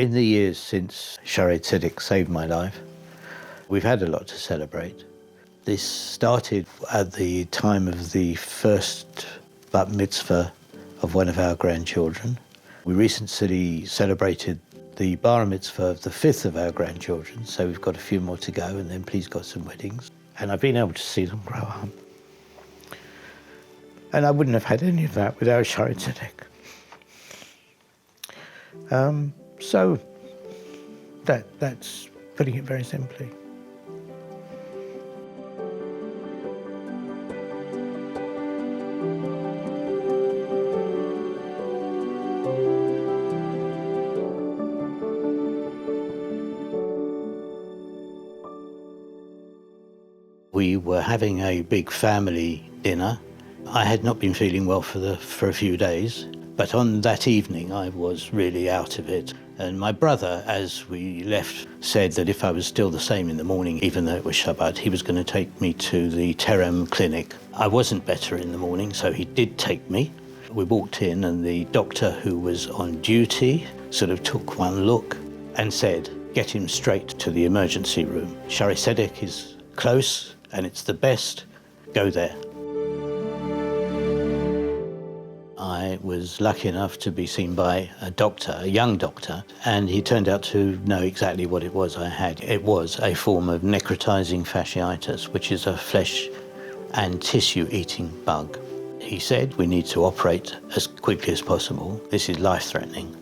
In the years since Shaare Zedek saved my life, we've had a lot to celebrate. This started at the time of the first bat mitzvah of one of our grandchildren. We recently celebrated the bar mitzvah of the fifth of our grandchildren, so we've got a few more to go, and then please God some weddings. And I've been able to see them grow up. And I wouldn't have had any of that without Shaare Zedek. So that's putting it very simply. We were having a big family dinner. I had not been feeling well for a few days, but on that evening I was really out of it. And my brother, as we left, said that if I was still the same in the morning, even though it was Shabbat, he was going to take me to the Terem clinic. I wasn't better in the morning, so he did take me. We walked in and the doctor who was on duty sort of took one look and said, "Get him straight to the emergency room. Shaare Zedek is close and it's the best. Go there." I was lucky enough to be seen by a doctor, a young doctor, and he turned out to know exactly what it was I had. It was a form of necrotizing fasciitis, which is a flesh and tissue-eating bug. He said, "We need to operate as quickly as possible. This is life-threatening."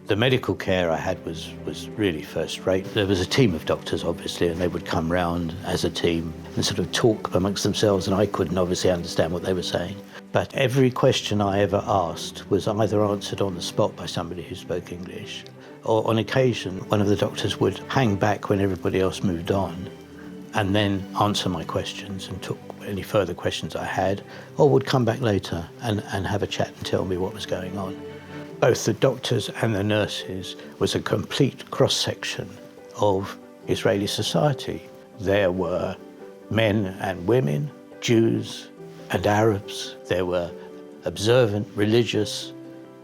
The medical care I had was really first rate. There was a team of doctors, obviously, and they would come round as a team and sort of talk amongst themselves, and I couldn't obviously understand what they were saying. But every question I ever asked was either answered on the spot by somebody who spoke English, or on occasion, one of the doctors would hang back when everybody else moved on and then answer my questions and took any further questions I had, or would come back later and have a chat and tell me what was going on. Both the doctors and the nurses was a complete cross-section of Israeli society. There were men and women, Jews and Arabs. There were observant, religious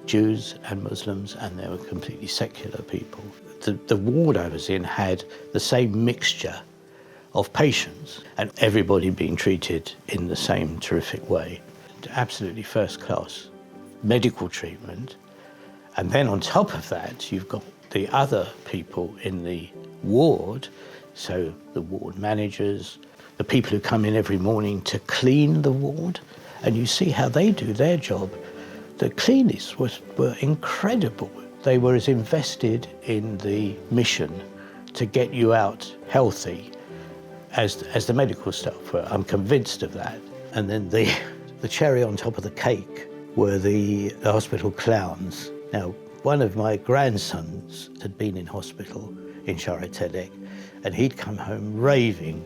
Jews and Muslims, and there were completely secular people. The ward I was in had the same mixture of patients, and everybody being treated in the same terrific way. Absolutely first-class medical treatment. And then on top of that, you've got the other people in the ward, so the ward managers, the people who come in every morning to clean the ward, and you see how they do their job. The cleaners were incredible. They were as invested in the mission to get you out healthy as the medical staff were. I'm convinced of that. And then the cherry on top of the cake were the hospital clowns. Now, one of my grandsons had been in hospital in Shaare Zedek, and he'd come home raving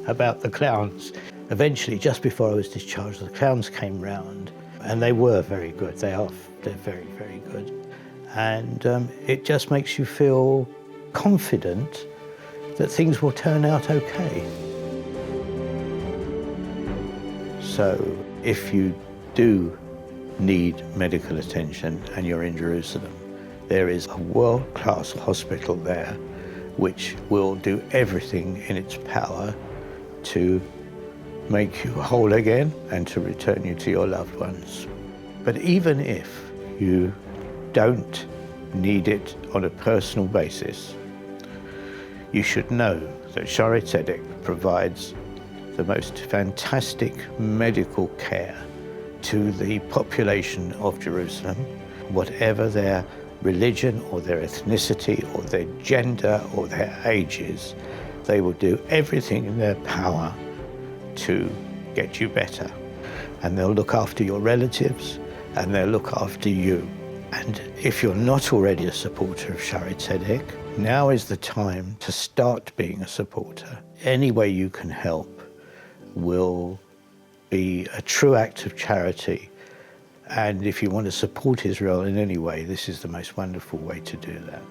about the clowns. Eventually, just before I was discharged, the clowns came round, and they were very good. They're very, very good. And it just makes you feel confident that things will turn out okay. So if you do need medical attention and you're in Jerusalem, there is a world-class hospital there which will do everything in its power to make you whole again and to return you to your loved ones. But even if you don't need it on a personal basis, you should know that Shaare Zedek provides the most fantastic medical care to the population of Jerusalem, whatever their religion or their ethnicity or their gender or their ages. They will do everything in their power to get you better. And they'll look after your relatives and they'll look after you. And if you're not already a supporter of Shaare Zedek, now is the time to start being a supporter. Any way you can help will be a true act of charity. And if you want to support Israel in any way, this is the most wonderful way to do that.